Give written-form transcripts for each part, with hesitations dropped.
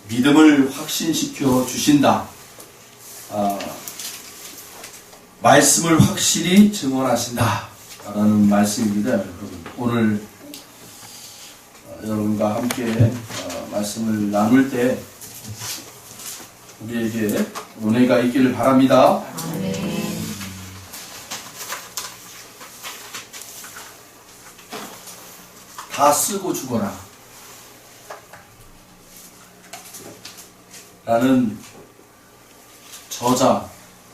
믿음을 확신시켜 주신다. 말씀을 확실히 증언하신다. 라는 말씀입니다. 여러분. 오늘 여러분과 함께 말씀을 나눌 때 우리에게 은혜가 있기를 바랍니다. 아멘. 다 쓰고 죽어라. 라는 저자,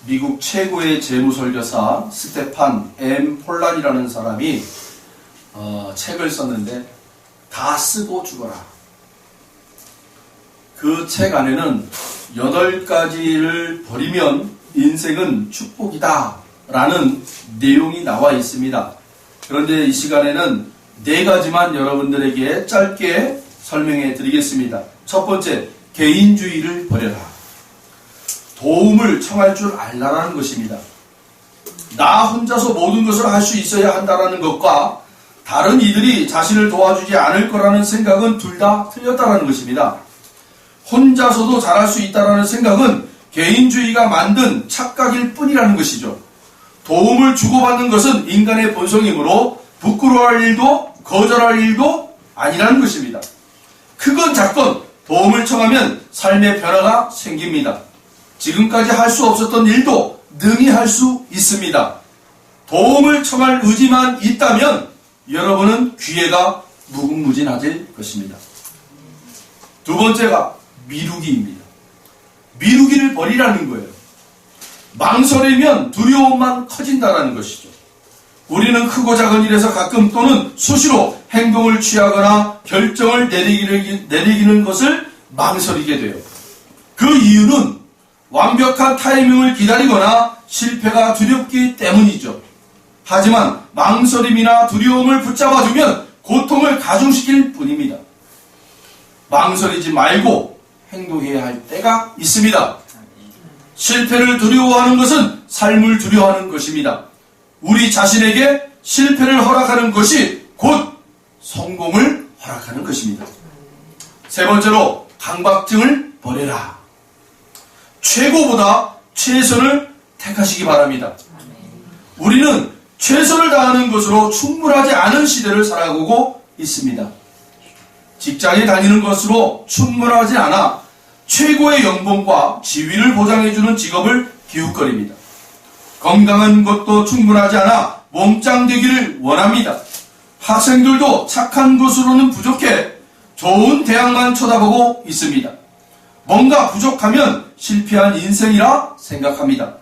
미국 최고의 재무설교사 스테판 M. 폴란이라는 사람이 책을 썼는데 다 쓰고 죽어라. 그 책 안에는 8가지를 버리면 인생은 축복이다 라는 내용이 나와 있습니다. 그런데 이 시간에는 4가지만 여러분들에게 짧게 설명해 드리겠습니다. 첫 번째, 개인주의를 버려라. 도움을 청할 줄 알라라는 것입니다. 나 혼자서 모든 것을 할 수 있어야 한다는 것과 다른 이들이 자신을 도와주지 않을 거라는 생각은 둘 다 틀렸다는 것입니다. 혼자서도 잘할 수 있다는 생각은 개인주의가 만든 착각일 뿐이라는 것이죠. 도움을 주고받는 것은 인간의 본성이므로 부끄러워할 일도 거절할 일도 아니라는 것입니다. 크건 작건 도움을 청하면 삶의 변화가 생깁니다. 지금까지 할 수 없었던 일도 능히 할 수 있습니다. 도움을 청할 의지만 있다면 여러분은 기회가 무궁무진해질 것입니다. 두 번째가 미루기입니다. 미루기를 버리라는 거예요. 망설이면 두려움만 커진다는 것이죠. 우리는 크고 작은 일에서 가끔 또는 수시로 행동을 취하거나 결정을 내리기는 것을 망설이게 돼요. 그 이유는 완벽한 타이밍을 기다리거나 실패가 두렵기 때문이죠. 하지만 망설임이나 두려움을 붙잡아주면 고통을 가중시킬 뿐입니다. 망설이지 말고 행동해야 할 때가 있습니다. 실패를 두려워하는 것은 삶을 두려워하는 것입니다. 우리 자신에게 실패를 허락하는 것이 곧 성공을 허락하는 것입니다. 세 번째로 강박증을 버려라. 최고보다 최선을 택하시기 바랍니다. 우리는 최선을 다하는 것으로 충분하지 않은 시대를 살아가고 있습니다. 직장에 다니는 것으로 충분하지 않아 최고의 연봉과 지위를 보장해주는 직업을 기웃거립니다. 건강한 것도 충분하지 않아 몸짱 되기를 원합니다. 학생들도 착한 것으로는 부족해 좋은 대학만 쳐다보고 있습니다. 뭔가 부족하면 실패한 인생이라 생각합니다.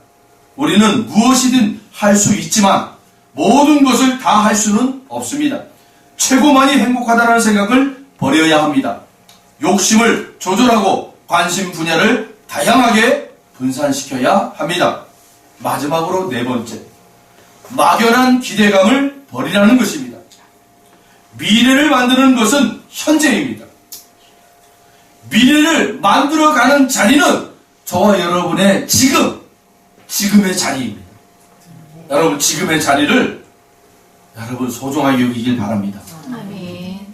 우리는 무엇이든 할 수 있지만 모든 것을 다 할 수는 없습니다. 최고만이 행복하다는 생각을 버려야 합니다. 욕심을 조절하고 관심 분야를 다양하게 분산시켜야 합니다. 마지막으로 네 번째, 막연한 기대감을 버리라는 것입니다. 미래를 만드는 것은 현재입니다. 미래를 만들어가는 자리는 저와 여러분의 지금의 자리입니다. 여러분, 지금의 자리를 여러분 소중하게 여기길 바랍니다. 아멘.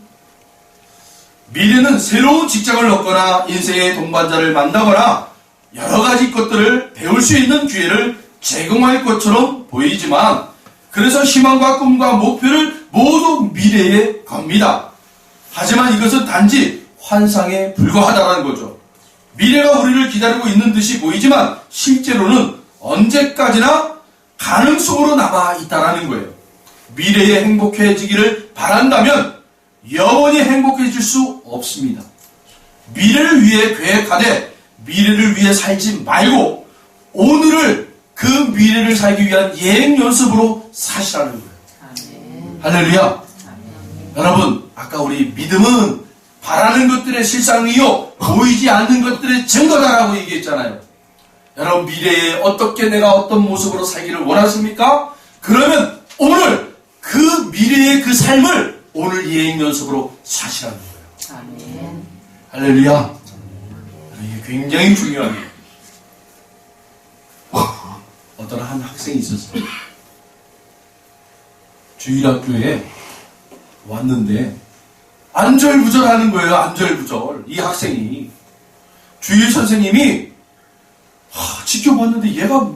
미래는 새로운 직장을 얻거나 인생의 동반자를 만나거나 여러 가지 것들을 배울 수 있는 기회를 제공할 것처럼 보이지만 그래서 희망과 꿈과 목표를 모두 미래에 겁니다. 하지만 이것은 단지 환상에 불과하다는 거죠. 미래가 우리를 기다리고 있는 듯이 보이지만 실제로는 언제까지나 가능성으로 남아있다는 거예요. 미래에 행복해지기를 바란다면 영원히 행복해질 수 없습니다. 미래를 위해 계획하되 미래를 위해 살지 말고 오늘을 그 미래를 살기 위한 예행 연습으로 사시라는 거예요. 아멘. 할렐루야. 아멘. 여러분, 아까 우리 믿음은 바라는 것들의 실상이요 보이지 않는 것들의 증거다라고 얘기했잖아요. 여러분, 미래에 어떻게 내가 어떤 모습으로 살기를 원하십니까? 그러면 오늘 그 미래의 그 삶을 오늘 예행 연습으로 사시라는 거예요. 아멘. 할렐루야. 이게 굉장히 중요합니다. 어떤 한 학생이 있었어요. 주일학교에 왔는데 안절부절하는 거예요. 안절부절. 이 학생이 주일 선생님이 지켜봤는데 얘가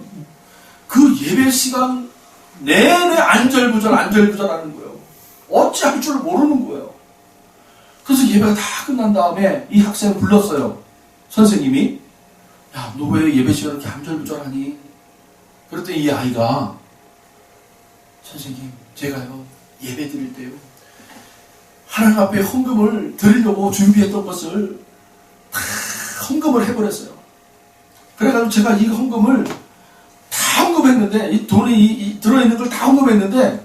그 예배 시간 내내 안절부절 하는 거예요. 어찌할 줄 모르는 거예요. 그래서 예배가 다 끝난 다음에 이 학생을 불렀어요. 선생님이, 야, 너 왜 예배 시간에 이렇게 안절부절하니? 그랬더니 이 아이가, 선생님, 제가요 예배 드릴 때요 하나님 앞에 헌금을 드리려고 준비했던 것을 다 헌금을 해버렸어요. 그래가지고 제가 이 헌금을 다 헌금했는데, 이 돈이 들어있는 걸 다 헌금했는데,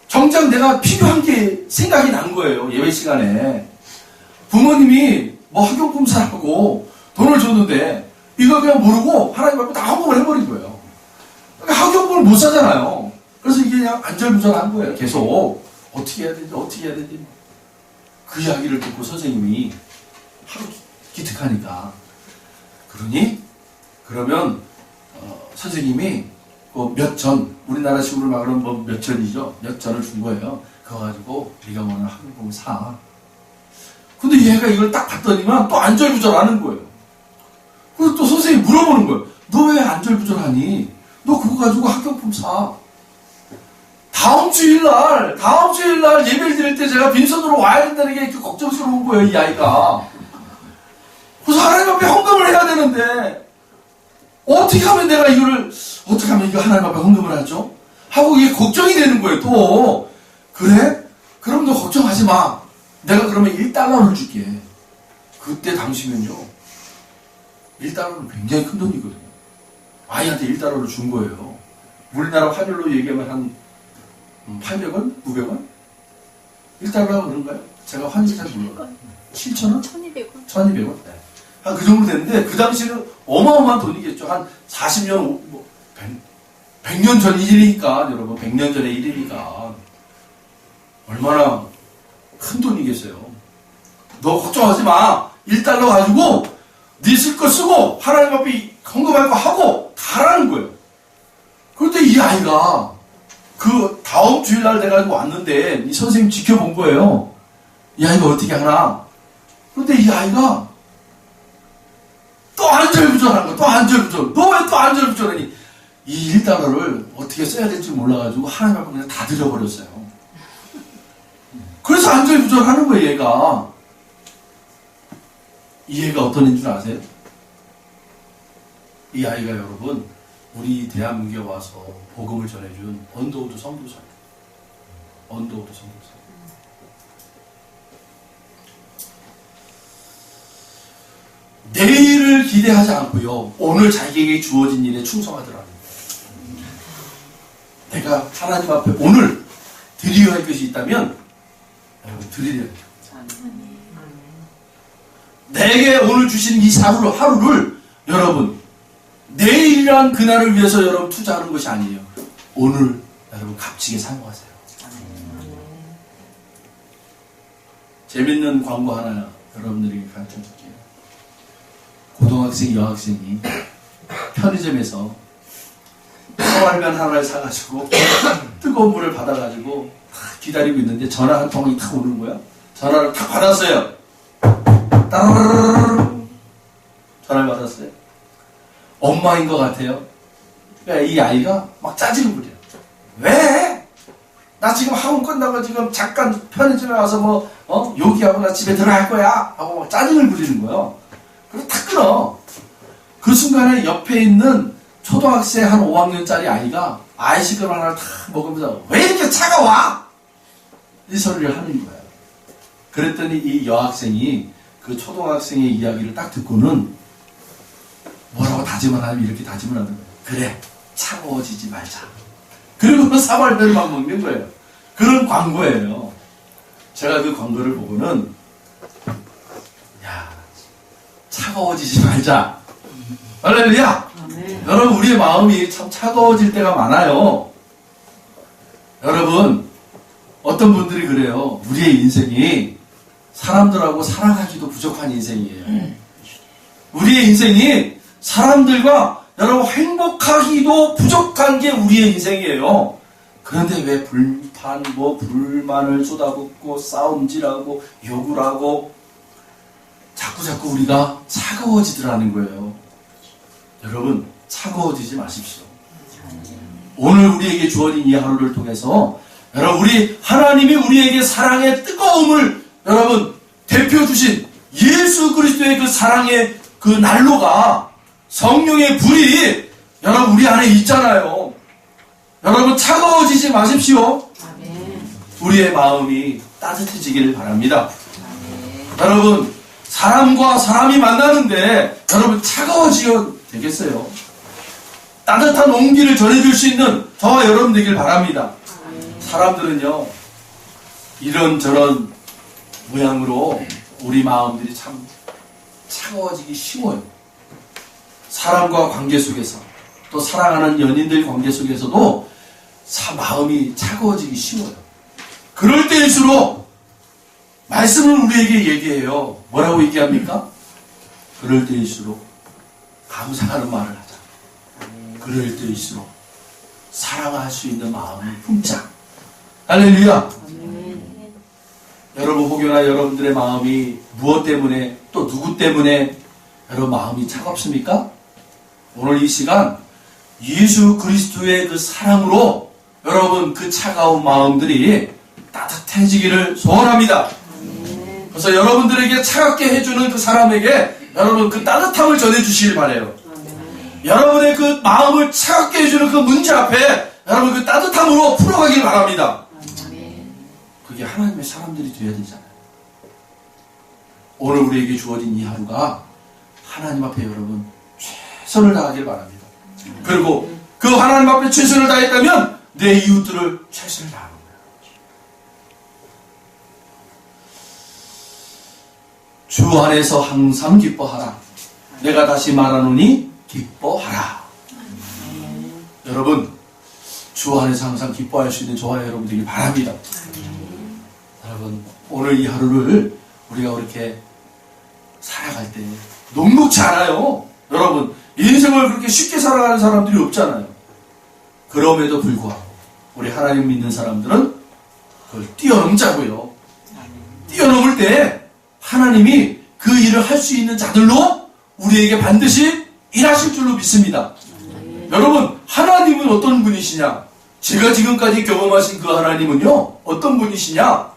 정작 내가 필요한 게 생각이 난 거예요. 예배 시간에. 부모님이 뭐 학용품 사라고 돈을 줬는데, 이거 그냥 모르고 하나님 앞에 다 헌금을 해버린 거예요. 그러니까 학용품을 못 사잖아요. 그래서 이게 그냥 안절부절한 거예요. 계속. 어떻게 해야 되지. 그 이야기를 듣고 선생님이 하루 기특하니까. 그러면 선생님이 몇 전, 우리나라 식으로 말하면 뭐 몇 전이죠. 몇 전을 준 거예요. 그거 가지고 네가 원하는 학용품을 사. 근데 얘가 이걸 딱 봤더니만 또 안절부절하는 거예요. 그래서 또 선생님이 물어보는 거예요. 너 왜 안절부절하니? 너 그거 가지고 학용품 사. 다음 주일날 예배를 드릴 때 제가 빈손으로 와야 된다는 게 이렇게 걱정스러운 거예요, 이 아이가. 그래서 하나님 앞에 헌금을 해야 되는데, 어떻게 하면 이거 하나님 앞에 헌금을 하죠? 하고 이게 걱정이 되는 거예요, 또. 그래? 그럼 너 걱정하지 마. 내가 그러면 1달러를 줄게. 그때 당시면요, 1달러는 굉장히 큰 돈이거든요. 아이한테 1달러를 준 거예요. 우리나라 환율로 얘기하면 한 800원? 900원? 1달러가 그런가요? 제가 환율 잘 몰라요. 7,000원? 1200원. 1200원? 네. 한 그 정도 됐는데, 그 당시에는 어마어마한 돈이겠죠. 한 40년, 100년 전 일이니까, 여러분, 100년 전의 일이니까. 얼마나 큰 돈이겠어요. 너 걱정하지 마. 1달러 가지고, 네 쓸 거 쓰고, 하나님 앞에 헌금할 거 하고, 가라는 거예요. 그런데 이 아이가, 그 다음 주일날 돼가지고 왔는데, 이 선생님 지켜본 거예요. 이 아이가 어떻게 하나. 그런데 이 아이가, 또 안절부절한 거야. 또 안절부절. 너 왜 또 안절부절하니? 이 1달러를 어떻게 써야 될지 몰라가지고 하나님 앞에 그냥 다 드려버렸어요. 그래서 안절부절하는 거예요, 얘가. 이 애가 어떤 애인 줄 아세요? 이 아이가 여러분, 우리 대한민국에 와서 복음을 전해준 언더우드 선교사예요. 언더우드 선교사. 내일을 기대하지 않고요, 오늘 자기에게 주어진 일에 충성하더라고요. 내가 하나님 앞에 오늘 드려야 할 것이 있다면 여러분 드리려야 해요. 내게 오늘 주신 이 하루를 여러분 내일이란 그날을 위해서 여러분 투자하는 것이 아니에요. 오늘 여러분 값지게 사용하세요. 재밌는 광고 하나 여러분들에게 가르쳐줄게요. 고등학생, 여학생이 편의점에서 사발면 하나를 사가지고 뜨거운 물을 받아가지고 기다리고 있는데 전화 한 통이 탁 오는 거야. 전화를 탁 받았어요. 따르르르르 전화를 받았어요. 엄마인 것 같아요. 그러니까 이 아이가 막 짜증을 부려요. 왜? 나 지금 학원 끝나고 지금 잠깐 편의점에 와서 요기하고 나 집에 들어갈 거야 하고 막 짜증을 부리는 거예요. 그래서 탁 끊어. 그 순간에 옆에 있는 초등학생 한 5학년짜리 아이가 아이스크림 하나를 탁 먹으면서 왜 이렇게 차가워? 이 소리를 하는 거예요. 그랬더니 이 여학생이 그 초등학생의 이야기를 딱 듣고는 뭐라고 다짐을 하면 이렇게 다짐을 하는 거예요. 그래, 차가워지지 말자. 그리고 사발면을 막 먹는 거예요. 그런 광고예요. 제가 그 광고를 보고는 차가워지지 말자. 할렐루야. 여러분 우리의 마음이 참 차가워질 때가 많아요. 여러분 어떤 분들이 그래요. 우리의 인생이 사람들하고 살아가기도 부족한 인생이에요. 우리의 인생이 사람들과 여러분 행복하기도 부족한 게 우리의 인생이에요. 그런데 왜 불만을 쏟아붓고 싸움질하고 욕을 하고 자꾸 자꾸 우리가 차가워지더라는 거예요. 여러분, 차가워지지 마십시오. 오늘 우리에게 주어진 이 하루를 통해서 여러분, 우리 하나님이 우리에게 사랑의 뜨거움을 여러분 대표 주신 예수 그리스도의 그 사랑의 그 난로가, 성령의 불이 여러분 우리 안에 있잖아요. 여러분, 차가워지지 마십시오. 아멘. 우리의 마음이 따뜻해지기를 바랍니다. 아멘. 여러분, 사람과 사람이 만나는데 여러분 차가워지면 되겠어요? 따뜻한 온기를 전해줄 수 있는 저와 여러분 되길 바랍니다. 사람들은요, 이런저런 모양으로 우리 마음들이 참 차가워지기 쉬워요. 사람과 관계 속에서, 또 사랑하는 연인들 관계 속에서도 마음이 차가워지기 쉬워요. 그럴 때일수록 말씀을 우리에게 얘기해요. 뭐라고 얘기합니까? 그럴 때일수록 감사하는 말을 하자. 그럴 때일수록 사랑할 수 있는 마음을 품자. 할렐루야. 여러분, 혹여나 여러분들의 마음이 무엇 때문에, 또 누구 때문에 여러분 마음이 차갑습니까? 오늘 이 시간 예수 그리스도의 그 사랑으로 여러분 그 차가운 마음들이 따뜻해지기를 소원합니다. 그래서 여러분들에게 차갑게 해주는 그 사람에게 여러분 그 따뜻함을 전해주시길 바라요. 여러분의 그 마음을 차갑게 해주는 그 문제 앞에 여러분 그 따뜻함으로 풀어가길 바랍니다. 그게 하나님의 사람들이 되어야 되잖아요. 오늘 우리에게 주어진 이 하루가 하나님 앞에 여러분 최선을 다하길 바랍니다. 그리고 그 하나님 앞에 최선을 다했다면 내 이웃들을 최선을 다하는 거예요. 주 안에서 항상 기뻐하라. 내가 다시 말하노니 기뻐하라. 여러분, 주 안에서 항상 기뻐할 수 있는 저와 여러분들이 바랍니다. 여러분, 오늘 이 하루를 우리가 그렇게 살아갈 때 녹록지 않아요. 여러분, 인생을 그렇게 쉽게 살아가는 사람들이 없잖아요. 그럼에도 불구하고 우리 하나님 믿는 사람들은 그걸 뛰어넘자고요. 뛰어넘을 때 하나님이 그 일을 할 수 있는 자들로 우리에게 반드시 일하실 줄로 믿습니다. 여러분, 하나님은 어떤 분이시냐? 제가 지금까지 경험하신 그 하나님은요, 어떤 분이시냐?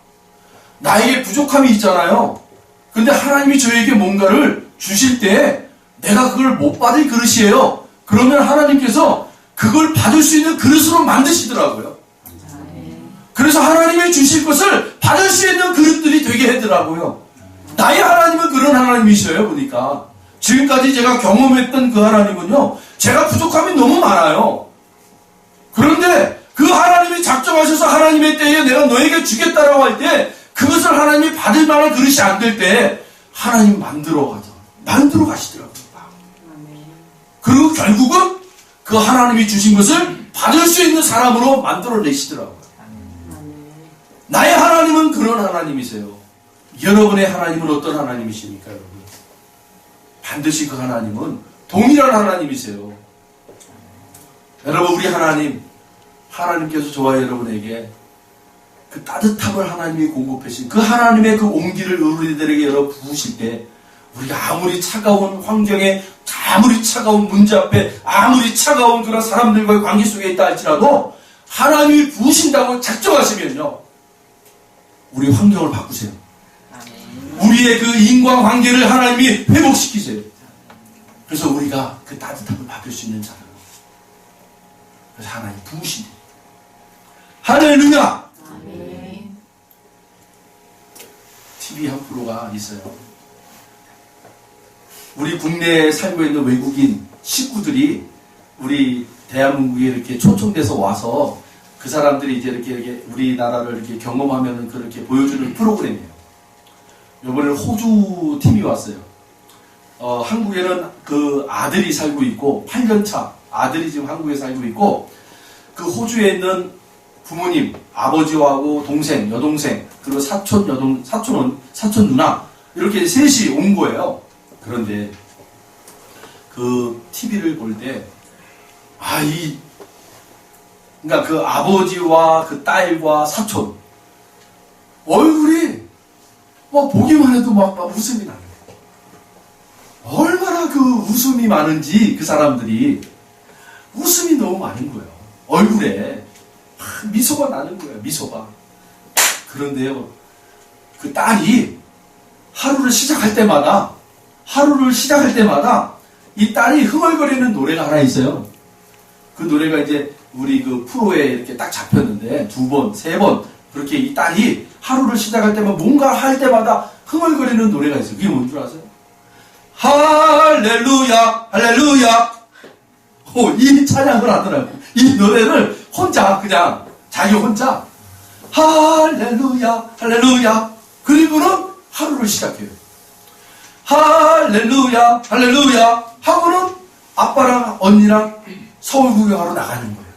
나에게 부족함이 있잖아요. 근데 하나님이 저에게 뭔가를 주실 때 내가 그걸 못 받을 그릇이에요. 그러면 하나님께서 그걸 받을 수 있는 그릇으로 만드시더라고요. 그래서 하나님이 주실 것을 받을 수 있는 그릇들이 되게 하더라고요. 나의 하나님은 그런 하나님이셔요. 보니까 지금까지 제가 경험했던 그 하나님은요, 제가 부족함이 너무 많아요. 그런데 그 하나님이 작정하셔서 하나님의 때에 내가 너에게 주겠다라고 할 때 그것을 하나님이 받을 만한 그릇이 안 될 때 하나님 만들어 가시더라고요. 그리고 결국은 그 하나님이 주신 것을 받을 수 있는 사람으로 만들어내시더라고요. 나의 하나님은 그런 하나님이세요. 여러분의 하나님은 어떤 하나님이십니까, 여러분? 반드시 그 하나님은 동일한 하나님이세요. 여러분, 우리 하나님께서 저와 여러분에게 그 따뜻함을 하나님이 공급하신 그 하나님의 그 온기를 우리들에게 부으실 때 우리가 아무리 차가운 환경에, 아무리 차가운 문제 앞에, 아무리 차가운 그런 사람들과의 관계 속에 있다 할지라도 하나님이 부으신다고 작정하시면요, 우리 환경을 바꾸세요. 우리의 그 인과관계를 하나님이 회복시키세요. 그래서 우리가 그 따뜻함을 받을 수 있는 자로. 그래서 하나님 부으시네. 할렐루야! 아멘. TV 한 프로가 있어요. 우리 국내에 살고 있는 외국인 식구들이 우리 대한민국에 이렇게 초청돼서 와서 그 사람들이 이제 이렇게 우리나라를 이렇게 경험하면 그렇게 보여주는 프로그램이에요. 이번에 호주 팀이 왔어요. 한국에는 그 아들이 살고 있고 8년차 아들이 지금 한국에 살고 있고 그 호주에 있는 부모님, 아버지하고 동생, 여동생, 그리고 사촌 누나 이렇게 셋이 온 거예요. 그런데 그 TV를 볼 때 그러니까 그 아버지와 그 딸과 사촌 얼굴이 막 보기만 해도 막 웃음이 나요. 얼마나 그 웃음이 많은지 그 사람들이 웃음이 너무 많은 거예요. 얼굴에 미소가 나는 거예요. 미소가. 그런데요, 그 딸이 하루를 시작할 때마다 이 딸이 흥얼거리는 노래가 하나 있어요. 그 노래가 이제 우리 그 프로에 이렇게 딱 잡혔는데 2번, 3번 그렇게 이 딸이 하루를 시작할 때마다 뭔가 할 때마다 흥얼거리는 노래가 있어요. 그게 뭔 줄 아세요? 할렐루야, 할렐루야. 이 찬양을 하더라고. 이 노래를 혼자 그냥 자기 혼자 할렐루야, 할렐루야. 그리고는 하루를 시작해요. 할렐루야, 할렐루야 하고는 아빠랑 언니랑 서울 구경하러 나가는 거예요.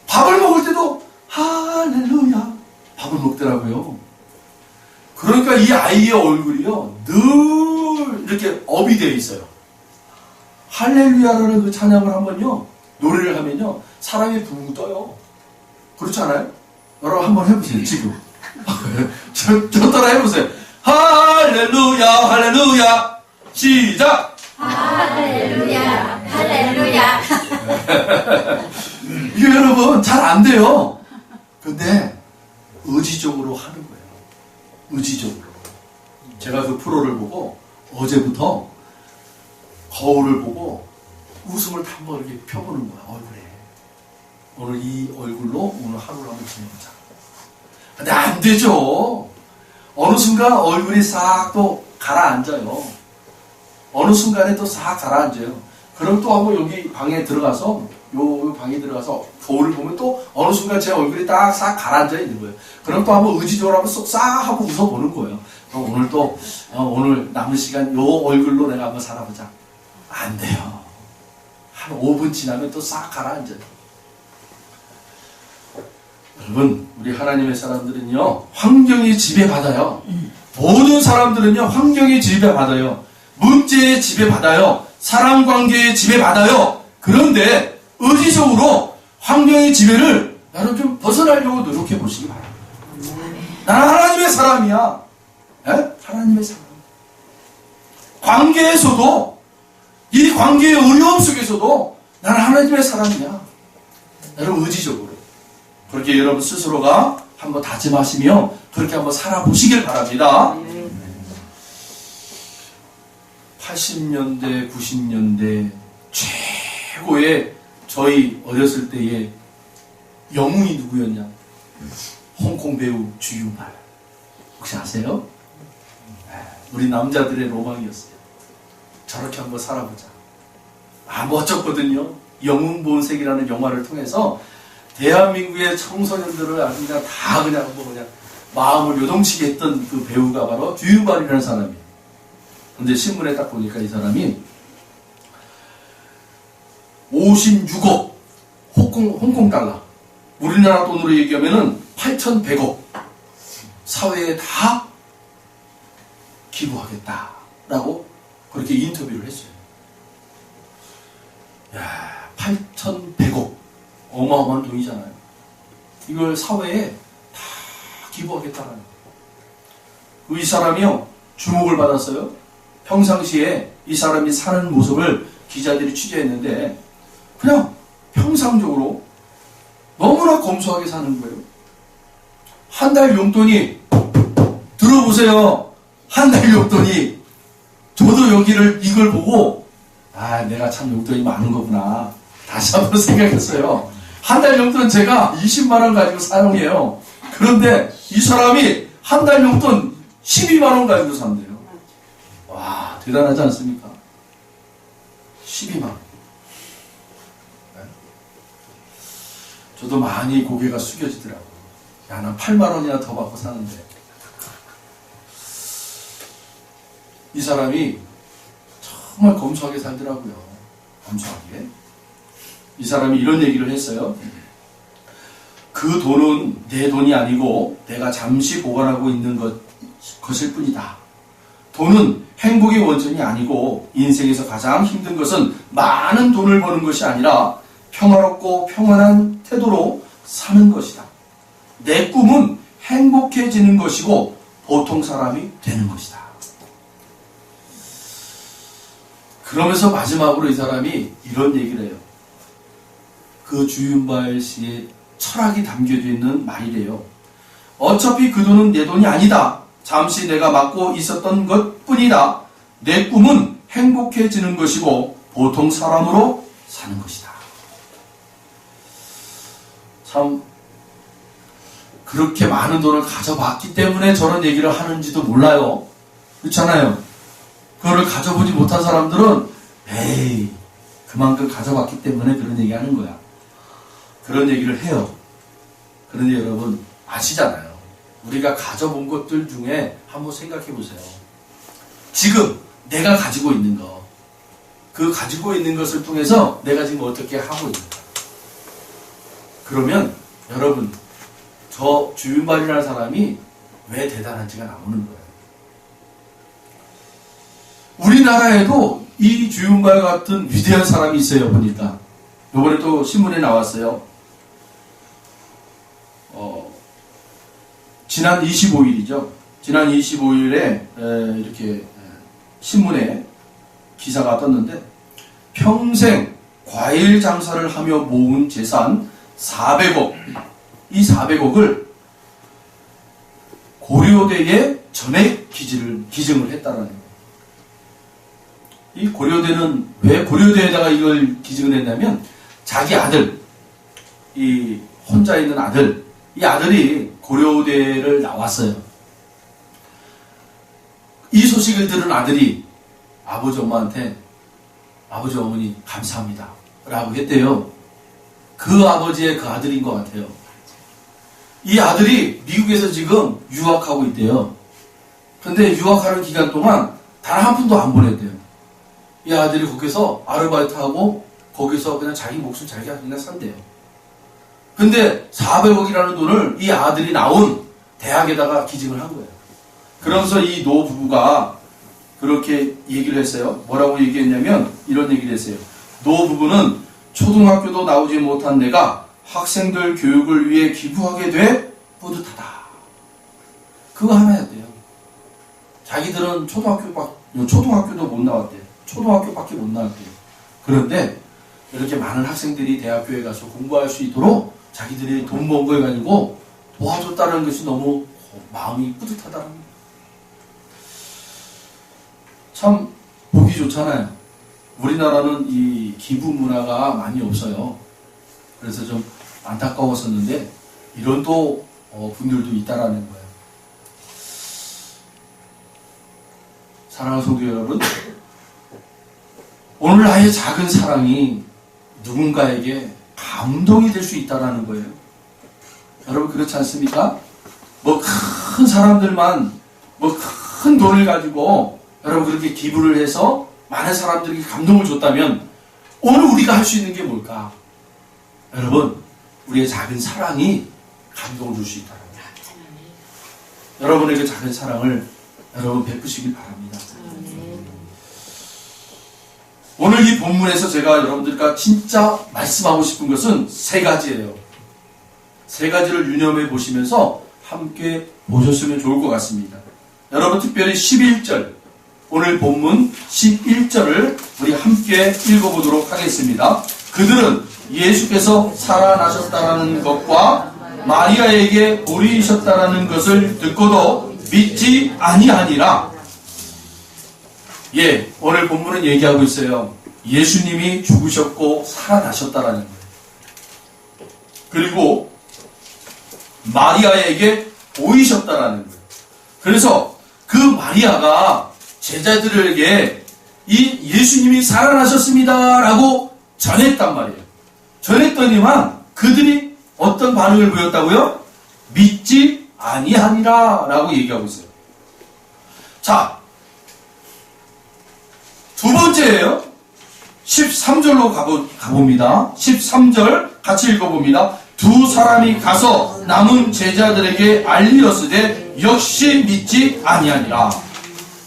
밥을 먹을 때도 할렐루야 밥을 먹더라고요. 그러니까 이 아이의 얼굴이요 늘 이렇게 업이 되어 있어요. 할렐루야라는 그 찬양을 하면요, 노래를 하면요 사람이 붕 떠요. 그렇지 않아요? 여러분 한번 해보세요. 지금 저 따라 해보세요. 할렐루야, 할렐루야. 시작. 할렐루야, 할렐루야. 이게 여러분 잘 안 돼요. 근데 의지적으로 하는 거예요. 의지적으로. 제가 그 프로를 보고 어제부터 거울을 보고 웃음을 한번 이렇게 펴보는 거야. 얼굴에. 오늘 이 얼굴로 오늘 하루를 한번 지내보자. 근데 안 되죠. 어느 순간 얼굴이 싹 또 가라앉아요. 어느 순간에 또 싹 가라앉아요. 그럼 또 한번 여기 방에 들어가서 요 방에 들어가서 거울을 보면 또 어느 순간 제 얼굴이 딱 싹 가라앉아 있는 거예요. 그럼 또 한번 의지적으로 한번 쏙 하고 웃어보는 거예요. 오늘 또 오늘 남은 시간 요 얼굴로 내가 한번 살아보자. 안 돼요. 한 5분 지나면 또 싹 가라앉아요. 여러분, 우리 하나님의 사람들은요 환경이 지배받아요. 모든 사람들은요 환경이 지배받아요. 문제에 지배받아요. 사람관계에 지배받아요. 그런데 의지적으로 환경의 지배를 나는 좀 벗어나려고 노력해 보시기 바랍니다. 나는 하나님의 사람이야. 에? 하나님의 사람. 관계에서도 이 관계의 어려움 속에서도 나는 하나님의 사람이야. 여러분 의지적으로 그렇게 여러분 스스로가 한번 다짐하시며 그렇게 한번 살아보시길 바랍니다. 80년대, 90년대 최고의 저희 어렸을 때의 영웅이 누구였냐? 홍콩 배우 주윤발. 혹시 아세요? 우리 남자들의 로망이었어요. 저렇게 한번 살아보자. 멋졌거든요. 영웅본색이라는 영화를 통해서 대한민국의 청소년들을 아주 그냥 다 그냥 마음을 요동치게 했던 그 배우가 바로 주윤발이라는 사람이에요. 근데 신문에 딱 보니까 이 사람이 56억 홍콩 달러, 우리나라 돈으로 얘기하면은 8,100억 사회에 다 기부하겠다라고 그렇게 인터뷰를 했어요. 야, 8,100억 어마어마한 돈이잖아요. 이걸 사회에 다 기부하겠다는 이 사람이요 주목을 받았어요. 평상시에 이 사람이 사는 모습을 기자들이 취재했는데 그냥 평상적으로 너무나 검소하게 사는 거예요. 한 달 용돈이 들어보세요. 한 달 용돈이 저도 이걸 보고 내가 참 용돈이 많은 거구나 다시 한번 생각했어요. 한 달 용돈 제가 20만 원 가지고 사용해요. 그런데 이 사람이 한 달 용돈 12만 원 가지고 산대요. 와, 대단하지 않습니까? 12만 원. 네? 저도 많이 고개가 숙여지더라고요. 야, 난 8만 원이나 더 받고 사는데. 이 사람이 정말 검소하게 살더라고요. 검소하게. 이 사람이 이런 얘기를 했어요. 그 돈은 내 돈이 아니고 내가 잠시 보관하고 있는 것일 뿐이다. 돈은 행복의 원천이 아니고 인생에서 가장 힘든 것은 많은 돈을 버는 것이 아니라 평화롭고 평안한 태도로 사는 것이다. 내 꿈은 행복해지는 것이고 보통 사람이 되는 것이다. 그러면서 마지막으로 이 사람이 이런 얘기를 해요. 그 주윤발 씨의 철학이 담겨져 있는 말이래요. 어차피 그 돈은 내 돈이 아니다. 잠시 내가 맡고 있었던 것 뿐이다. 내 꿈은 행복해지는 것이고 보통 사람으로 사는 것이다. 참 그렇게 많은 돈을 가져봤기 때문에 저런 얘기를 하는지도 몰라요. 그렇잖아요. 그거를 가져보지 못한 사람들은 에이 그만큼 가져봤기 때문에 그런 얘기 하는 거야. 그런 얘기를 해요. 그런데 여러분 아시잖아요. 우리가 가져본 것들 중에 한번 생각해 보세요. 지금 내가 가지고 있는 거, 그 가지고 있는 것을 통해서 내가 지금 어떻게 하고 있는가. 그러면 여러분 저 주윤발이라는 사람이 왜 대단한지가 나오는 거예요. 우리나라에도 이 주윤발 같은 위대한 사람이 있어요. 보니까 이번에 또 신문에 나왔어요. 지난 25일이죠. 지난 25일에 이렇게 신문에 기사가 떴는데 평생 과일 장사를 하며 모은 재산 400억, 이 400억을 고려대에 전액 기증을 했다라는 거예요. 이 고려대는 왜 고려대에다가 이걸 기증을 했냐면 자기 아들, 이 혼자 있는 아들, 이 아들이 고려대를 나왔어요. 이 소식을 들은 아들이 아버지 엄마한테 아버지 어머니 감사합니다 라고 했대요. 그 아버지의 그 아들인 것 같아요. 이 아들이 미국에서 지금 유학하고 있대요. 근데 유학하는 기간 동안 단 한 푼도 안 보냈대요. 이 아들이 거기서 아르바이트하고 거기서 그냥 자기 목숨 자기가 그냥 산대요. 근데 400억이라는 돈을 이 아들이 나온 대학에다가 기증을 한 거예요. 그러면서 이 노부부가 그렇게 얘기를 했어요. 뭐라고 얘기했냐면 이런 얘기를 했어요. 노부부는 초등학교도 나오지 못한 내가 학생들 교육을 위해 기부하게 돼 뿌듯하다. 그거 하나였대요. 자기들은 초등학교도 못 나왔대요. 초등학교밖에 못 나왔대요. 그런데 이렇게 많은 학생들이 대학교에 가서 공부할 수 있도록 자기들이 돈 번 걸 가지고 도와줬다는 것이 너무 마음이 뿌듯하다는 거예요. 참 보기 좋잖아요. 우리나라는 이 기부 문화가 많이 없어요. 그래서 좀 안타까웠었는데 이런 또 분들도 있다라는 거예요. 사랑하는 성도 여러분, 오늘 나의 작은 사랑이 누군가에게 감동이 될 수 있다라는 거예요. 여러분 그렇지 않습니까? 뭐 큰 사람들만 뭐 큰 돈을 가지고 여러분 그렇게 기부를 해서 많은 사람들에게 감동을 줬다면 오늘 우리가 할 수 있는 게 뭘까? 여러분 우리의 작은 사랑이 감동을 줄 수 있다는 거예요. 여러분에게 작은 사랑을 여러분 베푸시길 바랍니다. 오늘 이 본문에서 제가 여러분들과 진짜 말씀하고 싶은 것은 세 가지예요. 세 가지를 유념해 보시면서 함께 보셨으면 좋을 것 같습니다. 여러분 특별히 11절, 오늘 본문 11절을 우리 함께 읽어보도록 하겠습니다. 그들은 예수께서 살아나셨다는 것과 마리아에게 보이셨다는 것을 듣고도 믿지 아니하니라. 예, 오늘 본문은 얘기하고 있어요. 예수님이 죽으셨고 살아나셨다라는 거예요. 그리고 마리아에게 보이셨다라는 거예요. 그래서 그 마리아가 제자들에게 이 예수님이 살아나셨습니다 라고 전했단 말이에요. 전했더니만 그들이 어떤 반응을 보였다고요? 믿지 아니하니라 라고 얘기하고 있어요. 자, 두 번째예요. 13절로 가봅니다. 13절 같이 읽어봅니다. 두 사람이 가서 남은 제자들에게 알리었으되 역시 믿지 아니하니라.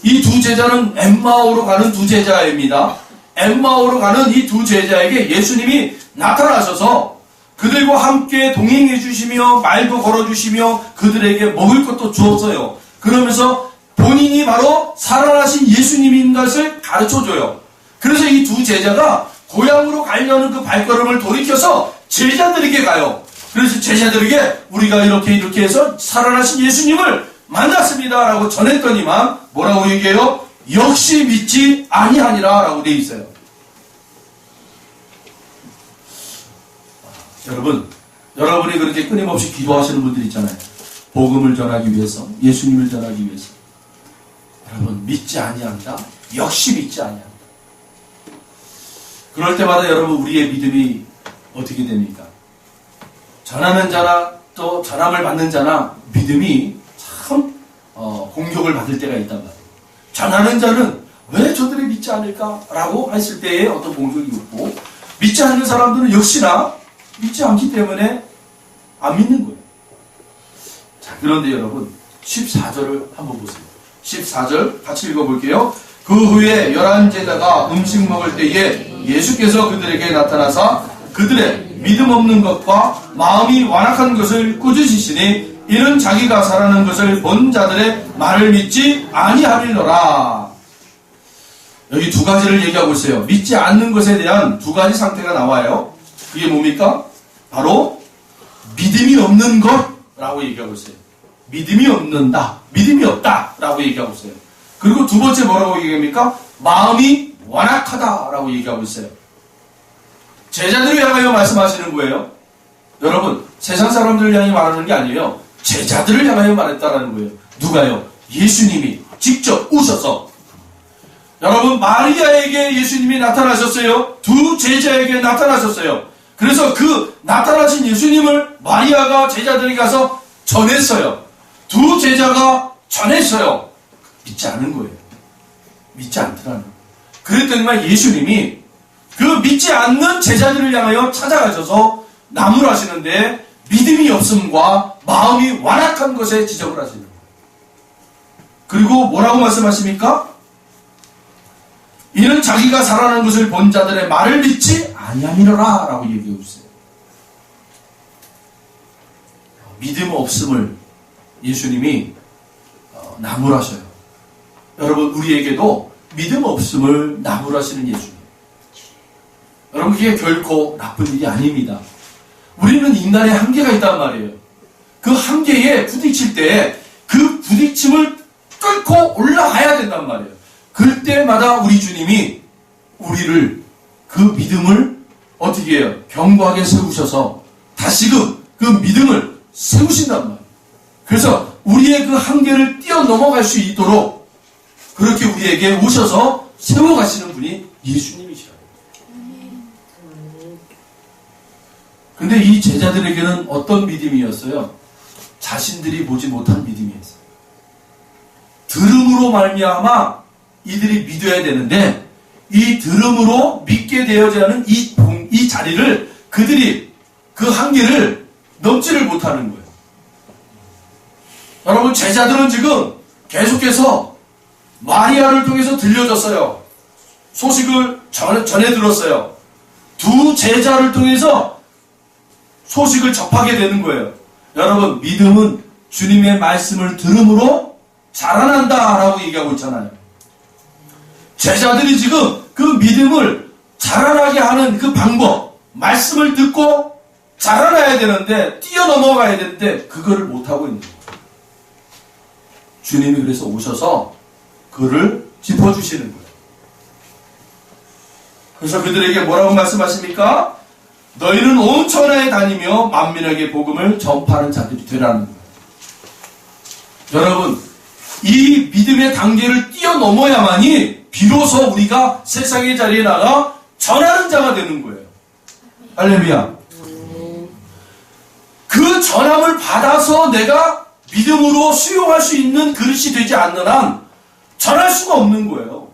이 두 제자는 엠마오로 가는 두 제자입니다. 엠마오로 가는 이 두 제자에게 예수님이 나타나셔서 그들과 함께 동행해 주시며 말도 걸어 주시며 그들에게 먹을 것도 주었어요. 그러면서 본인이 바로 살아나신 예수님인 것을 가르쳐줘요. 그래서 이 두 제자가 고향으로 가려는 그 발걸음을 돌이켜서 제자들에게 가요. 그래서 제자들에게 우리가 이렇게 해서 살아나신 예수님을 만났습니다 라고 전했더니만 뭐라고 얘기해요? 역시 믿지 아니하니라 라고 되어 있어요. 여러분이 그렇게 끊임없이 기도하시는 분들 있잖아요. 복음을 전하기 위해서, 예수님을 전하기 위해서. 여러분, 믿지 아니한다? 역시 믿지 아니한다. 그럴 때마다 여러분, 우리의 믿음이 어떻게 됩니까? 전하는 자나 또 전함을 받는 자나 믿음이 참 공격을 받을 때가 있단 말이에요. 전하는 자는 왜 저들이 믿지 않을까라고 했을 때에 어떤 공격이 있고, 믿지 않는 사람들은 역시나 믿지 않기 때문에 안 믿는 거예요. 자, 그런데 여러분 14절을 한번 보세요. 14절 같이 읽어볼게요. 그 후에 11제자가 음식 먹을 때에 예수께서 그들에게 나타나사 그들의 믿음 없는 것과 마음이 완악한 것을 꾸짖으시니 이는 자기가 살아난 것을 본 자들의 말을 믿지 아니하리로라. 여기 두 가지를 얘기하고 있어요. 믿지 않는 것에 대한 두 가지 상태가 나와요. 그게 뭡니까? 바로 믿음이 없는 것라고 얘기하고 있어요. 믿음이 없는다, 믿음이 없다라고 얘기하고 있어요. 그리고 두 번째 뭐라고 얘기합니까? 마음이 완악하다라고 얘기하고 있어요. 제자들을 향하여 말씀하시는 거예요. 여러분, 세상 사람들을 향해 말하는 게 아니에요. 제자들을 향하여 말했다라는 거예요. 누가요? 예수님이 직접 오셔서. 여러분, 마리아에게 예수님이 나타나셨어요. 두 제자에게 나타나셨어요. 그래서 그 나타나신 예수님을 마리아가 제자들에게 가서 전했어요. 두 제자가 전했어요. 믿지 않은 거예요. 믿지 않더라는 거예요. 그랬더니만 예수님이 그 믿지 않는 제자들을 향하여 찾아가셔서 나무라시는데 믿음이 없음과 마음이 완악한 것에 지적을 하시는 거예요. 그리고 뭐라고 말씀하십니까? 이는 자기가 살아난 것을 본 자들의 말을 믿지 아니하니라 라고 얘기해 주세요. 믿음 없음을 예수님이 나무라셔요. 여러분, 우리에게도 믿음 없음을 나무라시는 예수님. 여러분, 그게 결코 나쁜 일이 아닙니다. 우리는 인간의 한계가 있단 말이에요. 그 한계에 부딪힐 때 그 부딪힘을 뚫고 올라가야 된단 말이에요. 그때마다 우리 주님이 우리를 그 믿음을 어떻게 해요? 견고하게 세우셔서 다시금 그 믿음을 세우신단 말이에요. 그래서 우리의 그 한계를 뛰어넘어갈 수 있도록 그렇게 우리에게 오셔서 세워가시는 분이 예수님이시라고. 근데 이 제자들에게는 어떤 믿음이었어요? 자신들이 보지 못한 믿음이었어요. 들음으로 말미암아 이들이 믿어야 되는데 이 들음으로 믿게 되어야 하는 이 자리를 그들이 그 한계를 넘지를 못하는 거예요. 여러분, 제자들은 지금 계속해서 마리아를 통해서 들려줬어요. 소식을 전해 들었어요. 두 제자를 통해서 소식을 접하게 되는 거예요. 여러분, 믿음은 주님의 말씀을 들음으로 자라난다라고 얘기하고 있잖아요. 제자들이 지금 그 믿음을 자라나게 하는 그 방법, 말씀을 듣고 자라나야 되는데, 뛰어넘어가야 되는데 그거를 못하고 있는 거예요. 주님이 그래서 오셔서 그를 짚어주시는 거예요. 그래서 그들에게 뭐라고 말씀하십니까? 너희는 온 천하에 다니며 만민에게 복음을 전파하는 자들이 되라는 거예요. 여러분, 이 믿음의 단계를 뛰어넘어야만이 비로소 우리가 세상의 자리에 나가 전하는 자가 되는 거예요. 할렐루야. 그 전함을 받아서 내가 믿음으로 수용할 수 있는 그릇이 되지 않는 한 전할 수가 없는 거예요.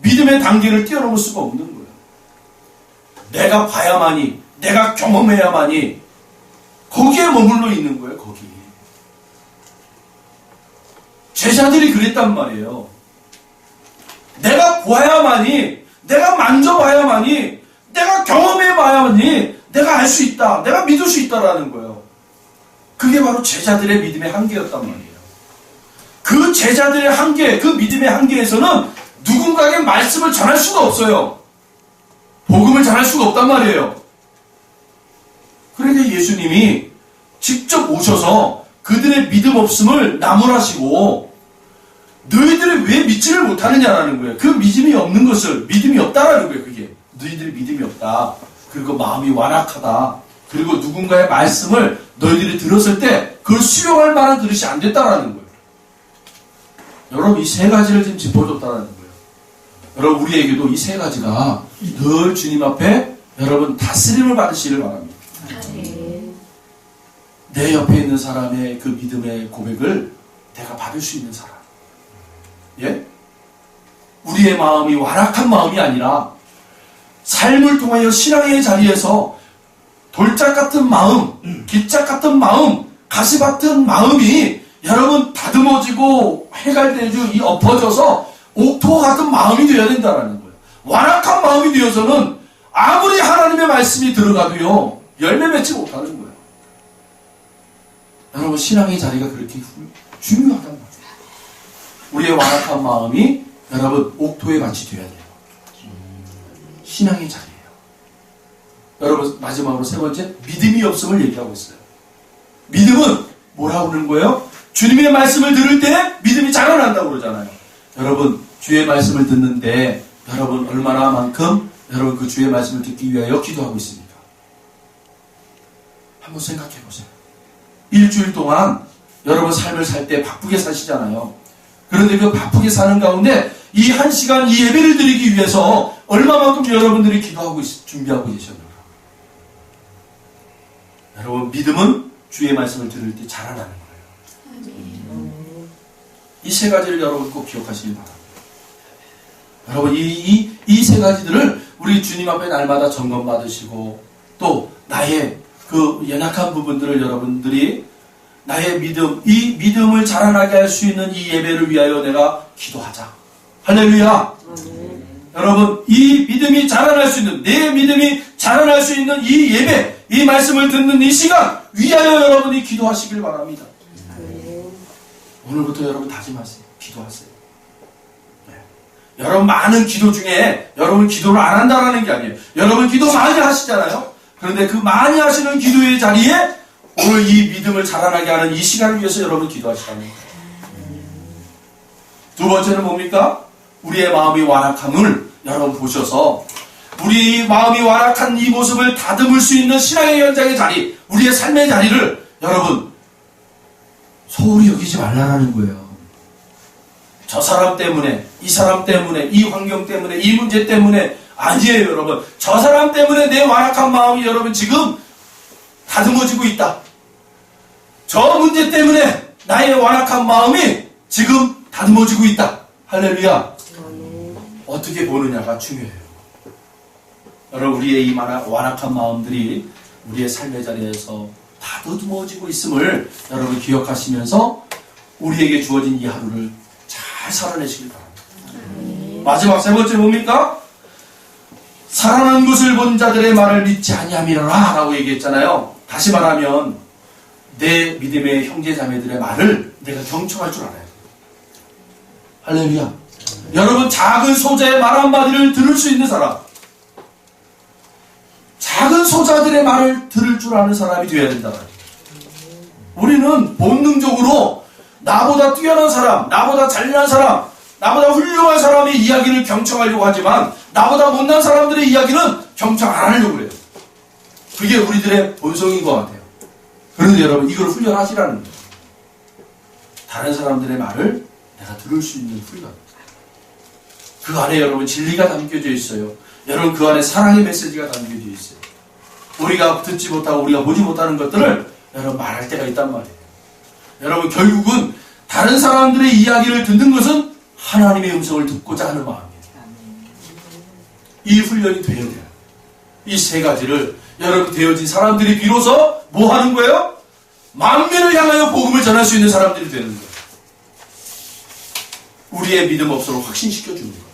믿음의 단계를 뛰어넘을 수가 없는 거예요. 내가 봐야만이, 내가 경험해야만이 거기에 머물러 있는 거예요. 거기. 제자들이 그랬단 말이에요. 내가 보아야만이, 내가 만져봐야만이, 내가 경험해봐야만이 내가 알 수 있다, 내가 믿을 수 있다라는 거예요. 그게 바로 제자들의 믿음의 한계였단 말이에요. 그 제자들의 한계, 그 믿음의 한계에서는 누군가에게 말씀을 전할 수가 없어요. 복음을 전할 수가 없단 말이에요. 그러니까 예수님이 직접 오셔서 그들의 믿음 없음을 나무라시고 너희들이 왜 믿지를 못하느냐라는 거예요. 그 믿음이 없는 것을 믿음이 없다라는 거예요. 그게 너희들이 믿음이 없다. 그리고 마음이 완악하다. 그리고 누군가의 말씀을 너희들이 들었을 때 그걸 수용할 만한 그릇이 안 됐다라는 거예요. 여러분 이 세 가지를 지금 짚어줬다라는 거예요. 여러분 우리에게도 이 세 가지가 늘 주님 앞에 여러분 다스림을 받으시길 바랍니다. 내 옆에 있는 사람의 그 믿음의 고백을 내가 받을 수 있는 사람. 예? 우리의 마음이 완악한 마음이 아니라 삶을 통하여 신앙의 자리에서 돌짝 같은 마음, 기짝 같은 마음, 가시 같은 마음이 여러분 다듬어지고 해갈되고 엎어져서 옥토 같은 마음이 되어야 된다는 거예요. 완악한 마음이 되어서는 아무리 하나님의 말씀이 들어가도요 열매 맺지 못하는 거예요. 여러분 신앙의 자리가 그렇게 중요하단 말이에요. 우리의 완악한 마음이 여러분 옥토에 같이 되어야 돼요. 신앙의 자리예요. 여러분 마지막으로 세 번째 믿음이 없음을 얘기하고 있어요. 믿음은 뭐라고 그러는 거예요? 주님의 말씀을 들을 때 믿음이 자라난다고 그러잖아요. 여러분 주의 말씀을 듣는데 여러분 얼마나만큼 여러분 그 주의 말씀을 듣기 위하여 기도하고 있습니까? 한번 생각해 보세요. 일주일 동안 여러분 삶을 살 때 바쁘게 사시잖아요. 그런데 그 바쁘게 사는 가운데 이 한 시간 이 예배를 드리기 위해서 얼마만큼 여러분들이 기도하고 준비하고 계셨는가? 여러분 믿음은 주의 말씀을 들을 때 자라나는 거예요. 이 세 가지를 여러분 꼭 기억하시길 바랍니다. 여러분 이 세 가지들을 우리 주님 앞에 날마다 점검받으시고 또 나의 그 연약한 부분들을 여러분들이 나의 믿음, 이 믿음을 자라나게 할 수 있는 이 예배를 위하여 내가 기도하자. 할렐루야. 여러분 이 믿음이 자라날 수 있는 내 믿음이 자라날 수 있는 이 예배, 이 말씀을 듣는 이 시간 위하여 여러분이 기도하시길 바랍니다. 오늘부터 여러분 다짐하세요. 기도하세요. 네. 여러분 많은 기도 중에 여러분 기도를 안 한다라는 게 아니에요. 여러분 기도 많이 하시잖아요. 그런데 그 많이 하시는 기도의 자리에 오늘 이 믿음을 자라나게 하는 이 시간을 위해서 여러분 기도하시라는 거예요. 두 번째는 뭡니까? 우리의 마음이 완악함을 여러분 보셔서 우리 마음이 완악한 이 모습을 다듬을 수 있는 신앙의 현장의 자리, 우리의 삶의 자리를 여러분 소홀히 여기지 말라는 거예요. 저 사람 때문에, 이 사람 때문에, 이 환경 때문에, 이 문제 때문에 아니에요, 여러분. 저 사람 때문에 내 완악한 마음이 여러분 지금 다듬어지고 있다. 저 문제 때문에 나의 완악한 마음이 지금 다듬어지고 있다. 할렐루야. 어떻게 보느냐가 중요해요. 여러분 우리의 이 완악한 마음들이 우리의 삶의 자리에서 다듬어지고 있음을 여러분 기억하시면서 우리에게 주어진 이 하루를 잘 살아내시길 바랍니다. 마지막 세 번째 뭡니까? 살아난 것을 본 자들의 말을 믿지 아니함이라 라고 얘기했잖아요. 다시 말하면 내 믿음의 형제 자매들의 말을 내가 경청할 줄 알아야 돼요. 할렐루야. 여러분 작은 소자의 말 한마디를 들을 수 있는 사람, 작은 소자들의 말을 들을 줄 아는 사람이 되어야 된다. 우리는 본능적으로 나보다 뛰어난 사람, 나보다 잘난 사람, 나보다 훌륭한 사람의 이야기를 경청하려고 하지만 나보다 못난 사람들의 이야기는 경청 안 하려고 해요. 그게 우리들의 본성인 것 같아요. 그런데 여러분 이걸 훈련하시라는 거예요. 다른 사람들의 말을 내가 들을 수 있는 훈련. 그 안에 여러분 진리가 담겨져 있어요. 여러분 그 안에 사랑의 메시지가 담겨져 있어요. 우리가 듣지 못하고 우리가 보지 못하는 것들을 여러분 말할 때가 있단 말이에요. 여러분 결국은 다른 사람들의 이야기를 듣는 것은 하나님의 음성을 듣고자 하는 마음이에요. 이 훈련이 돼야 돼요. 이 세 가지를 여러분 되어진 사람들이 비로소 뭐 하는 거예요? 만민을 향하여 복음을 전할 수 있는 사람들이 되는 거예요. 우리의 믿음 없음을 확신시켜 주는 거예요.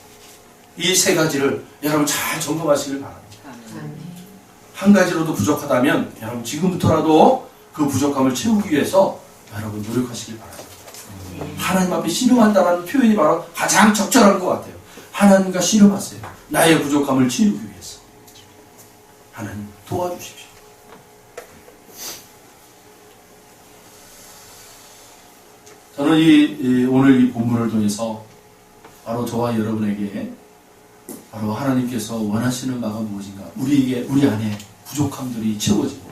이 세 가지를 여러분 잘 점검하시길 바랍니다. 한 가지로도 부족하다면 여러분 지금부터라도 그 부족함을 채우기 위해서 여러분 노력하시길 바랍니다. 하나님 앞에 씨름한다는 표현이 바로 가장 적절한 것 같아요. 하나님과 씨름하세요. 나의 부족함을 채우기 위해서. 하나님 도와주십시오. 저는 오늘 이 본문을 통해서 바로 저와 여러분에게 바로 하나님께서 원하시는 바가 무엇인가, 우리 안에 부족함들이 채워지고,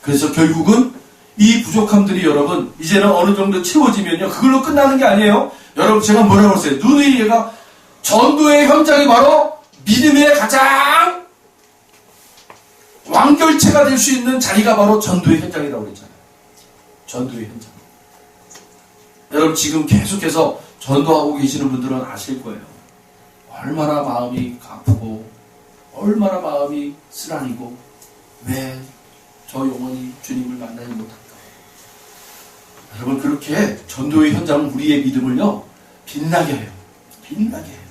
그래서 결국은 이 부족함들이 여러분 이제는 어느 정도 채워지면요 그걸로 끝나는 게 아니에요. 여러분 제가 뭐라고 했어요? 누누이 얘가 전도의 현장이 바로 믿음의 가장 완결체가 될 수 있는 자리가 바로 전도의 현장이라고 그랬잖아요. 전도의 현장. 여러분 지금 계속해서 전도하고 계시는 분들은 아실 거예요. 얼마나 마음이 아프고 얼마나 마음이 쓰라리고 왜 저 영혼이 주님을 만나지 못할까. 여러분 그렇게 전도의 현장은 우리의 믿음을요 빛나게 해요. 빛나게 해요.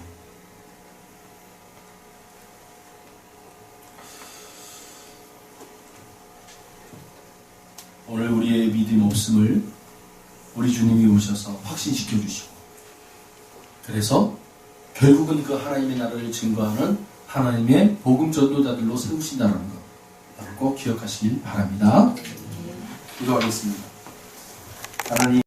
오늘 우리의 믿음 없음을 우리 주님이 오셔서 확신시켜 주시고, 그래서 결국은 그 하나님의 나라를 증거하는 하나님의 복음 전도자들로 세우신다는 것 꼭 기억하시길 바랍니다. 기도하겠습니다. 하나님